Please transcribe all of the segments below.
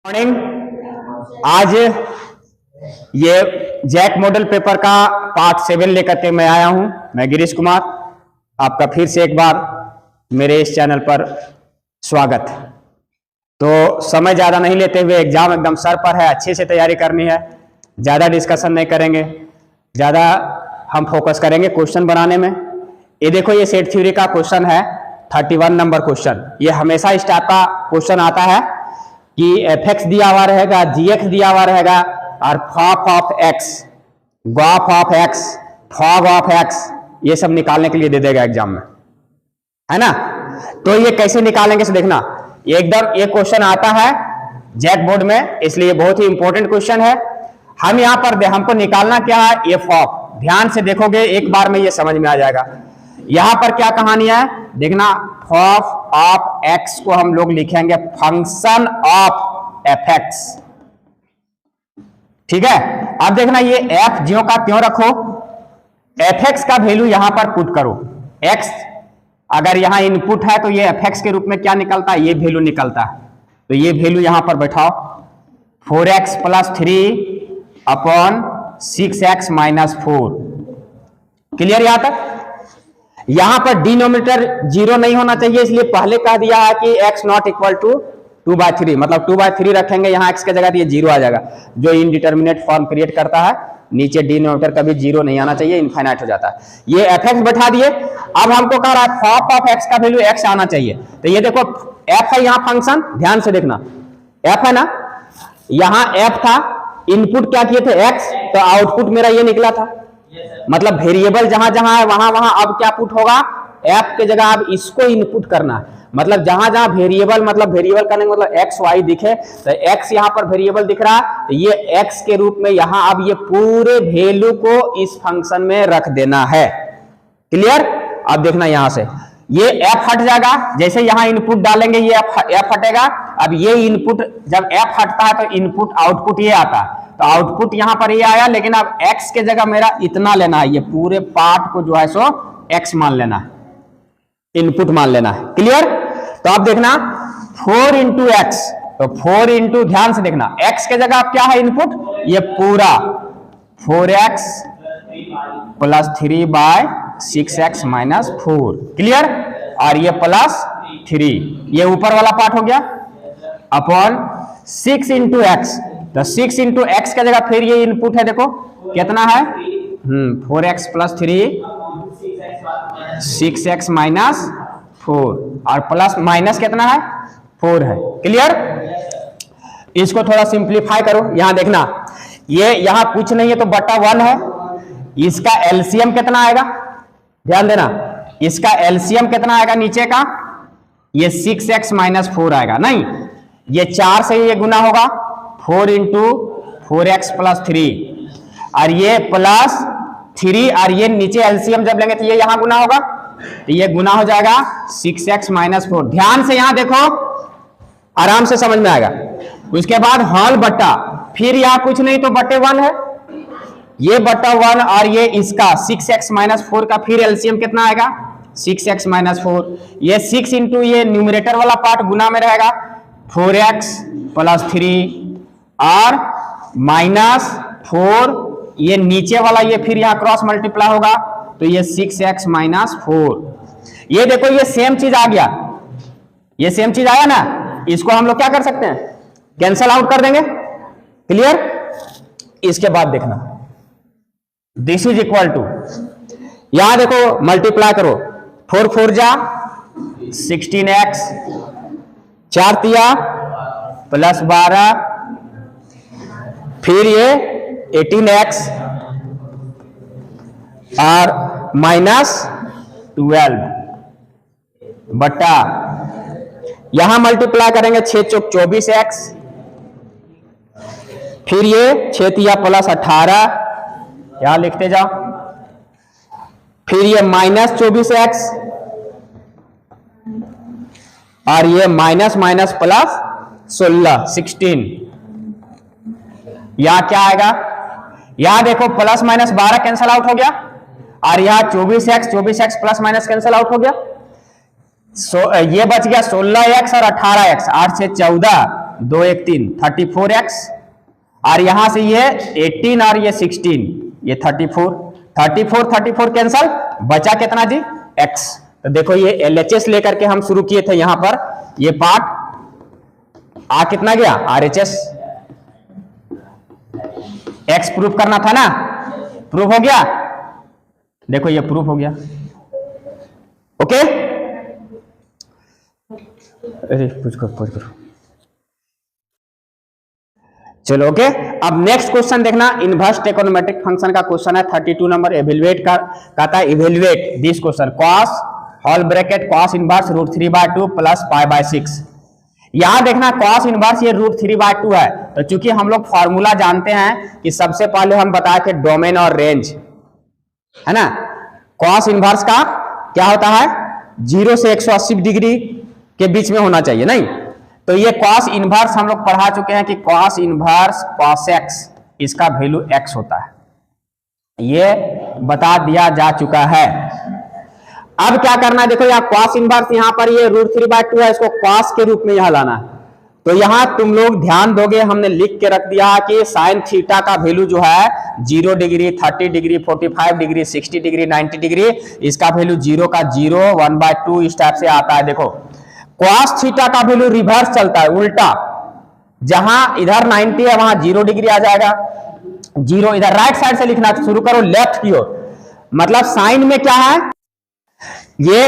Morning. आज ये Jack model paper का पार्ट 7 लेकर के मैं आया हूं। मैं गिरीश कुमार, आपका फिर से एक बार मेरे इस चैनल पर स्वागत। तो समय ज़्यादा नहीं लेते हुए, एग्जाम एकदम सर पर है, अच्छे से तैयारी करनी है। ज़्यादा डिस्कशन नहीं करेंगे, ज़्यादा हम फोकस करेंगे क्वेश्चन बनाने में। ये देखो, ये सेट थ्योरी का क्वेश्चन है, 31 नंबर क्वेश्चन। ये हमेशा इस टाइप का क्वेश्चन आता है कि एफ दिया हुआ रहेगा, जी दिया हुआ रहेगा और fof of x, gof of x, fog of x, ये सब निकालने के लिए दे देगा एग्जाम में, है ना। तो ये कैसे निकालेंगे से देखना। एकदम ये क्वेश्चन आता है जैक बोर्ड में, इसलिए बहुत ही इंपॉर्टेंट क्वेश्चन है। हम यहाँ पर हमको निकालना क्या है, ये फॉफ। ध्यान से देखोगे एक बार में ये समझ में आ जाएगा। यहां पर क्या कहानी है देखना। फॉफ ऑफ एक्स को हम लोग लिखेंगे फंक्शन ऑफ एफ एक्स, ठीक है। अब देखना, ये एफ ज्यों का त्यों रखो, एफ एक्स का वैल्यू यहां पर पुट करो। एक्स अगर यहां इनपुट है तो ये एफ एक्स के रूप में क्या निकलता है, ये वैल्यू निकलता है। तो ये वैल्यू यहां पर बैठाओ, 4x + 3 अपॉन 6x - 4। क्लियर यहां तक। यहां पर डिनोमिनेटर 0 नहीं होना चाहिए, इसलिए पहले कह दिया है कि x नॉट इक्वल टू 2/3, मतलब 2/3 रखेंगे यहां x के जगह, तो ये 0 आ जाएगा, जो इनडिटर्मिनेट फॉर्म क्रिएट करता है। नीचे डिनोमिनेटर कभी 0 नहीं आना चाहिए, इनफाइनाइट हो जाता है। ये f(x) बैठा दिए। अब हमको कह रहा है फॉफ ऑफ x का वैल्यू x आना चाहिए। तो ये देखो, f है यहां फंक्शन, ध्यान से देखना, f है ना, यहां f था, इनपुट क्या किए थे x, तो आउटपुट मेरा ये निकला था। मतलब वेरिएबल जहां जहां है वहां वहां अब क्या पुट होगा, f के जगह अब इसको इनपुट करना है। मतलब जहां जहां वेरिएबल, मतलब वेरिएबल करने का मतलब x y दिखे, तो x यहां पर वेरिएबल दिख रहा है, तो ये x के रूप में यहां अब ये पूरे वैल्यू को इस फंक्शन में रख देना है। क्लियर। अब देखना यहां से ये f हट जाएगा, जैसे यहां इनपुट डालेंगे ये f हटेगा। अब ये इनपुट, जब f हटता है तो इनपुट आउटपुट ये आता है, तो आउटपुट यहां पर ये आया, लेकिन अब x के जगह मेरा इतना लेना है, ये पूरे पार्ट को जो है सो x मान लेना है, इनपुट मान लेना है। क्लियर। तो अब देखना 4 × x, तो 4 इंटू, ध्यान से देखना, x के जगह अब क्या है इनपुट, ये पूरा 4x + 3/6x - 4। क्लियर। और ये +3, ये ऊपर वाला पार्ट हो गया, अपॉन 6 × x, तो 6 × x के जगह फिर ये इनपुट है, देखो कितना है, 4x + 3 6x - 4, और प्लस माइनस कितना है, 4 है। क्लियर। इसको थोड़ा सिंप्लीफाई करो। यहां देखना, ये यहां कुछ नहीं है तो बटा 1 है। इसका एलसीएम कितना आएगा, ध्यान देना, इसका एलसीएम कितना आएगा नीचे का, ये 6x - 4 आएगा। नहीं, ये 4 से ये गुना होगा, 4 × 4x + 3, और ये +3, और ये नीचे एलसीएम जब लेंगे तो ये यहां गुना होगा, तो ये गुना हो जाएगा 6x - 4। ध्यान से यहां देखो, आराम से समझ में आएगा। उसके बाद हॉल बट्टा, फिर यहां कुछ नहीं तो बटे 1 है, ये बटा 1, और ये इसका 6x - 4 का फिर एलसीएम कितना आएगा, 6x - 4। ये 6 इंटू ये न्यूमरेटर वाला पार्ट गुना में रहेगा, 4x + 3 और -4, ये नीचे वाला ये फिर यहां क्रॉस मल्टीप्लाई होगा, तो ये 6x - 4। ये देखो, ये सेम चीज आ गया, ये सेम चीज आया ना, इसको हम लोग क्या कर सकते हैं, कैंसल आउट कर देंगे। क्लियर। इसके बाद देखना, दिस इज इक्वल टू, यहां देखो मल्टीप्लाई करो, 4 4 जा 16x, 4 तिया +12, फिर ये 18x और -12 बट्टा, यहां मल्टीप्लाई करेंगे 6 चौक 24x, फिर ये 6 तिया +18, यहां लिखते जाओ, फिर ये -24x, और ये -16, यहां क्या आएगा, यहां देखो +-12 कैंसल आउट हो गया, और यहां 24x + कैंसल आउट हो गया। ये बच गया 16x और 18x, 8 से 14, 2 1 3 34x, और यहां से ये 18 और ये 16, ये 34 कैंसल, बचा कितना जी x। तो देखो ये LHS लेकर के हम शुरू किए थे यहां पर, ये पार्ट आ कितना गया RHS, x प्रूफ करना था ना, प्रूफ हो गया, देखो ये प्रूफ हो गया। ओके, अरे पूछ करो चलो। ओके, अब नेक्स्ट क्वेश्चन देखना, इनवर्स ट्रिगोनोमेट्रिक फंक्शन का क्वेश्चन है 32 नंबर, एवेलुएट का कहता है evaluate this question cos whole bracket cos inverse √3/2 plus π/6। यहां देखना cos इनवर्स ये √3/2 है, तो चूंकि हम लोग फॉर्मूला जानते हैं कि सबसे पहले हम बताए थे डोमेन और रेंज, है ना। cos इनवर्स का क्या होता है, 0 से 180 डिग्री के बीच में होना चाहिए, नहीं। तो ये cos इनवर्स हम लोग पढ़ा चुके हैं कि cos इनवर्स cos x, इसका वैल्यू x होता है, ये बता दिया जा चुका है। अब क्या करना है, देखो यहाँ cos इनवर्स यहाँ पर ये √3/2 है, इसको cos के रूप में यहाँ लाना है। तो यहां तुम लोग ध्यान दोगे, हमने लिख के रख दिया कि साइन थीटा का वैल्यू जो है 0 degree, 30 degree, 45 degree, 60 degree, 90 degree, इसका वैल्यू 0 का 0, 1/2 इस टाइप से आता है। देखो cos थीटा का वैल्यू रिवर्स चलता है, उल्टा, जहां इधर 90 है वहां 0 डिग्री आ जाएगा, 0 इधर राइट साइड से लिखना शुरू करो, लेफ्ट की ओर, मतलब साइन में क्या है, ये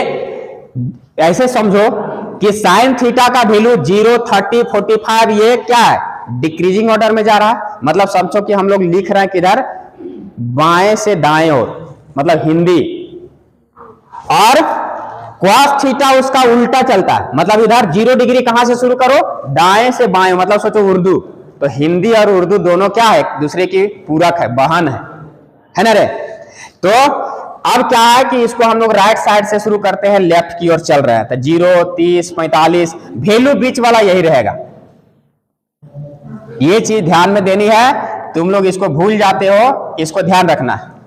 ऐसे समझो कि साइन थीटा का वैल्यू 0, 30, 45 ये क्या है, डिक्रीजिंग ऑर्डर में जा रहा है। मतलब समझो कि हम लोग लिख रहे हैं किधर, बाएं से दाएं ओर, मतलब हिंदी, और cos थीटा उसका उल्टा चलता है, मतलब इधर 0 डिग्री कहां से शुरू करो, दाएं से बाएं, मतलब सोचो उर्दू, तो हिंदी और उर्दू दोनों क्या है, एक दूसरे की पूरक है, बहन है ना रे। तो अब क्या है कि इसको हम लोग राइट साइड से शुरू करते हैं, लेफ्ट की ओर चल रहे हैं, तो 0, 30, 45, वैल्यू बीच वाला यही रहेगा। ये चीज ध्यान में देनी है, तुम लोग इसको भूल जाते हो, इसको ध्यान रखना है।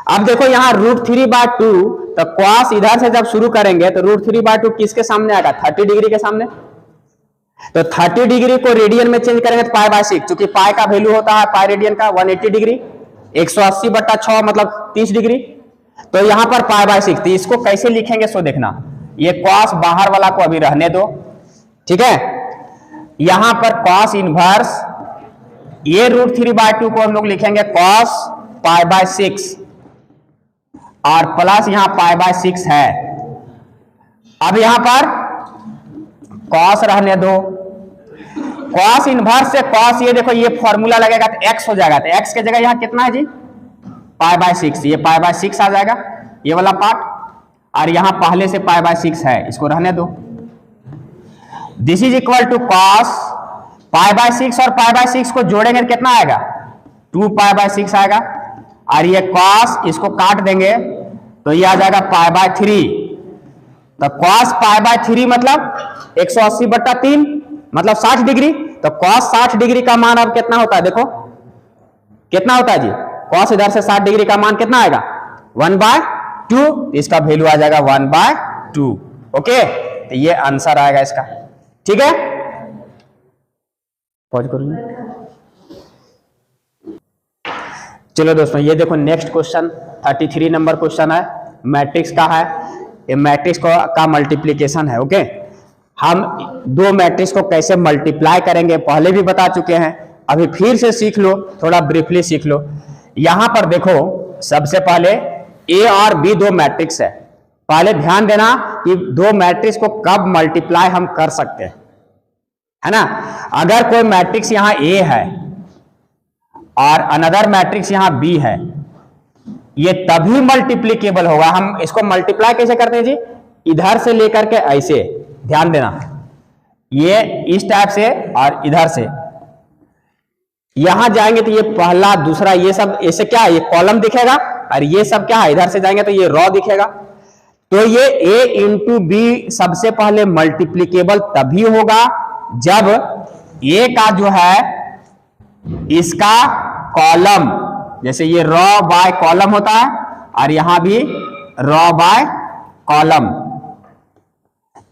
अब देखो यहाँ √3/2, तो cos इधर से जब शुरू करेंगे तो √3/2 किसके सामने आएगा, 30 डिग्री के सामने। तो 30 डिग्री को रेडियन में चेंज करेंगे तो π/6, क्योंकि पाई का वैल्यू होता है पाई रेडियन का 180 डिग्री, 180/6 मतलब 30 डिग्री। तो यहां पर π/6, तो इसको कैसे लिखेंगे सो देखना, ये cos बाहर वाला को अभी रहने दो, ठीक है। यहां पर cos इनवर्स ये √3/2 को हम लोग लिखेंगे cos π/6, और प्लस यहां π/6 है। अब यहां पर cos रहने दो, cos इनवर्स से cos, ये देखो ये फॉर्मूला लगेगा तो x हो जाएगा, तो x के जगह यहां कितना है जी, π/6, ये π/6 आ जाएगा ये वाला पार्ट, और यहां पहले से π/6 है, इसको रहने दो। This is equal to cos π/6 और π/6 को जोड़ेंगे कितना आएगा, 2π/6 आएगा, और ये cos इसको काट देंगे तो ये आ जाएगा π/3। तो cos π/3 मतलब 180/3 मतलब 60 डिग्री, तो cos 60 डिग्री का मान अब कितना होता है, देखो कितना होता है जी, cos इधर से 60 डिग्री का मान कितना आएगा, 1/2, इसका वैल्यू आ जाएगा 1/2। ओके, तो ये आंसर आएगा इसका, ठीक है। पॉज करूंगा। चलो दोस्तों, ये देखो नेक्स्ट क्वेश्चन 33 नंबर क्वेश्चन है, मैट्रिक्स का है, ये मैट्रिक्स का मल्टीप्लीकेशन है। ओके, हम दो मैट्रिक्स को कैसे मल्टीप्लाई करेंगे पहले भी बता चुके हैं, अभी फिर से सीख लो, थोड़ा ब्रीफली सीख लो। यहां पर देखो सबसे पहले ए और बी दो मैट्रिक्स है, पहले ध्यान देना कि दो मैट्रिक्स को कब मल्टीप्लाई हम कर सकते हैं, है ना। अगर कोई मैट्रिक्स यहां ए है और अनदर मैट्रिक्स यहां बी है, ये तभी मल्टीप्लीकेबल होगा। हम इसको मल्टीप्लाई कैसे करते हैं जी, इधर से लेकर के ऐसे, ध्यान देना, ये इस टाइप से और इधर से यहां जाएंगे तो ये पहला दूसरा ये सब ऐसे क्या है, ये कॉलम दिखेगा, और ये सब क्या है, इधर से जाएंगे तो ये रो दिखेगा। तो ये a इंटू बी सबसे पहले मल्टीप्लीकेबल तभी होगा जब a का जो है इसका कॉलम, जैसे ये रो बाय कॉलम होता है और यहां भी रो बाय कॉलम,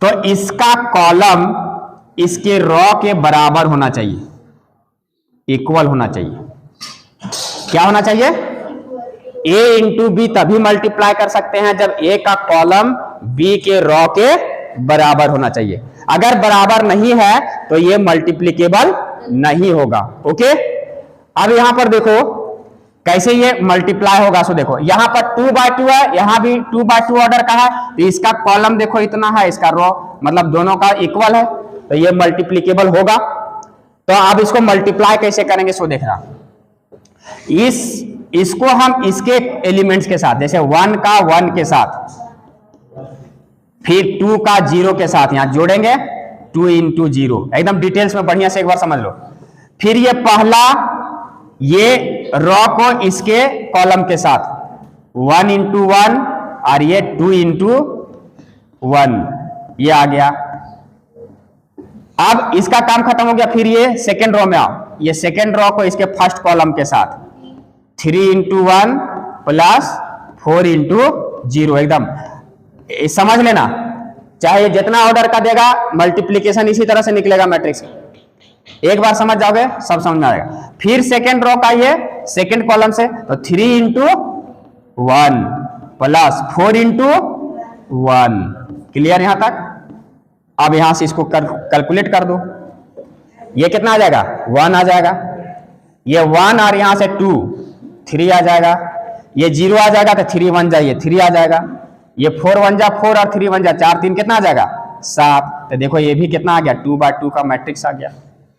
तो इसका कॉलम इसके रॉ के बराबर होना चाहिए, इक्वल होना चाहिए। क्या होना चाहिए? a इंटू बी तभी मल्टीप्लाई कर सकते हैं जब a का कॉलम b के रॉ के बराबर होना चाहिए। अगर बराबर नहीं है तो ये मल्टीप्लीकेबल नहीं होगा। ओके, अब यहां पर देखो कैसे ये मल्टीप्लाई होगा। सो देखो यहां पर 2/2 है, यहां भी 2/2 ऑर्डर का है, तो इसका कॉलम देखो इतना है, इसका रो मतलब दोनों का इक्वल है, तो ये मल्टीप्लीकेबल होगा। तो अब इसको मल्टीप्लाई कैसे करेंगे? सो देखना, इसको हम इसके एलिमेंट्स के साथ, जैसे 1 का 1 के साथ, फिर 2 का 0 के साथ यहां जोड़ेंगे, 2 इंटू 0, एकदम डिटेल्स में बढ़िया से एक बार समझ लो। फिर ये पहला ये रॉ को इसके कॉलम के साथ 1 इंटू 1 और ये 2 इंटू 1, ये आ गया। अब इसका काम खत्म हो गया, फिर ये सेकेंड रॉ में आओ, ये सेकेंड रॉ को इसके फर्स्ट कॉलम के साथ 3 इंटू 1 प्लस 4 इंटू 0, एकदम समझ लेना। चाहे जितना ऑर्डर का देगा मल्टीप्लीकेशन इसी तरह से निकलेगा मैट्रिक्स। एक बार समझ जाओगे सब समझ में आएगा। फिर सेकेंड रो का ये सेकेंड कॉलम से तो 3 इंटू 1 प्लस 4 इंटू 1, क्लियर यहां तक? अब यहां से इसको कैलकुलेट कर दो, ये कितना आ जाएगा? 1 आ जाएगा, ये 1 और यहां से 2 3 आ जाएगा, ये 0 आ जाएगा तो 3 1 जाइए 3 आ जाएगा, ये 4 1 जा 4 और 3 1 जा 4 3 कितना आ जाएगा? 7। तो देखो ये भी कितना आ गया? 2/2 का मैट्रिक्स आ गया।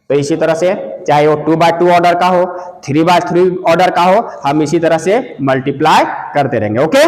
तो इसी तरह से चाहे वो 2/2 ऑर्डर का हो, 3/3 ऑर्डर का हो, हम इसी तरह से मल्टीप्लाई करते रहेंगे। ओके।